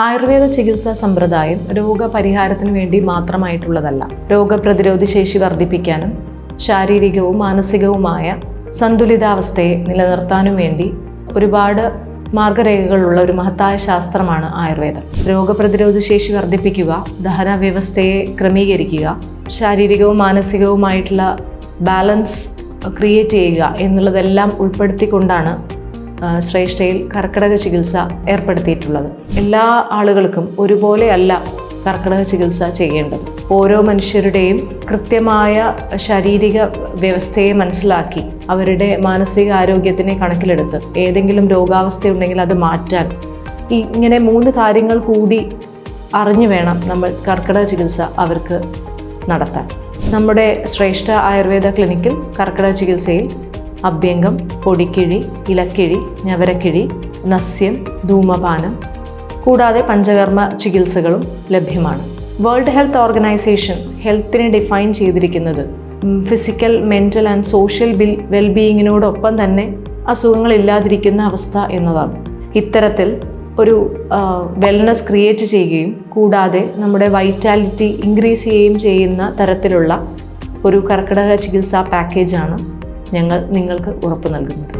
ആയുർവേദ ചികിത്സാ സമ്പ്രദായം രോഗപരിഹാരത്തിന് വേണ്ടി മാത്രമായിട്ടുള്ളതല്ല. രോഗപ്രതിരോധ ശേഷി വർദ്ധിപ്പിക്കാനും ശാരീരികവും മാനസികവുമായ സന്തുലിതാവസ്ഥയെ നിലനിർത്താനും വേണ്ടി ഒരുപാട് മാർഗരേഖകളുള്ള ഒരു മഹത്തായ ശാസ്ത്രമാണ് ആയുർവേദം. രോഗപ്രതിരോധ ശേഷി വർദ്ധിപ്പിക്കുക, ദഹന വ്യവസ്ഥയെ ക്രമീകരിക്കുക, ശാരീരികവും മാനസികവുമായിട്ടുള്ള ബാലൻസ് ക്രിയേറ്റ് ചെയ്യുക എന്നുള്ളതെല്ലാം ഉൾപ്പെടുത്തിക്കൊണ്ടാണ് ശ്രേഷ്ഠയിൽ കർക്കിടക ചികിത്സ ഏർപ്പെടുത്തിയിട്ടുള്ളത്. എല്ലാ ആളുകൾക്കും ഒരുപോലെയല്ല കർക്കിടക ചികിത്സ ചെയ്യേണ്ടത്. ഓരോ മനുഷ്യരുടെയും കൃത്യമായ ശാരീരിക വ്യവസ്ഥയെ മനസ്സിലാക്കി അവരുടെ മാനസിക ആരോഗ്യത്തിനെ കണക്കിലെടുത്ത് ഏതെങ്കിലും രോഗാവസ്ഥയുണ്ടെങ്കിൽ അത് മാറ്റാൻ ഇങ്ങനെ 3 കാര്യങ്ങൾ കൂടി അറിഞ്ഞു വേണം നമ്മൾ കർക്കിടക ചികിത്സ അവർക്ക് നടത്താൻ. നമ്മുടെ ശ്രേഷ്ഠ ആയുർവേദ ക്ലിനിക്കിൽ കർക്കിടക ചികിത്സയിൽ അഭ്യംഗം, പൊടിക്കിഴി, ഇലക്കിഴി, ഞവരക്കിഴി, നസ്യം, ധൂമപാനം കൂടാതെ പഞ്ചകർമ്മ ചികിത്സകളും ലഭ്യമാണ്. വേൾഡ് ഹെൽത്ത് ഓർഗനൈസേഷൻ ഹെൽത്തിനെ ഡിഫൈൻ ചെയ്തിരിക്കുന്നത് ഫിസിക്കൽ, മെൻ്റൽ ആൻഡ് സോഷ്യൽ വെൽബീയിങ്ങിനോടൊപ്പം തന്നെ അസുഖങ്ങളില്ലാതിരിക്കുന്ന അവസ്ഥ എന്നതാണ്. ഇത്തരത്തിൽ ഒരു വെൽനസ് ക്രിയേറ്റ് ചെയ്യുകയും കൂടാതെ നമ്മുടെ വൈറ്റാലിറ്റി ഇൻക്രീസ് ചെയ്യുകയും ചെയ്യുന്ന തരത്തിലുള്ള ഒരു കർക്കിടക ചികിത്സാ പാക്കേജാണ് ഞങ്ങൾ നിങ്ങൾക്ക് ഉറപ്പു നൽകുന്നത്.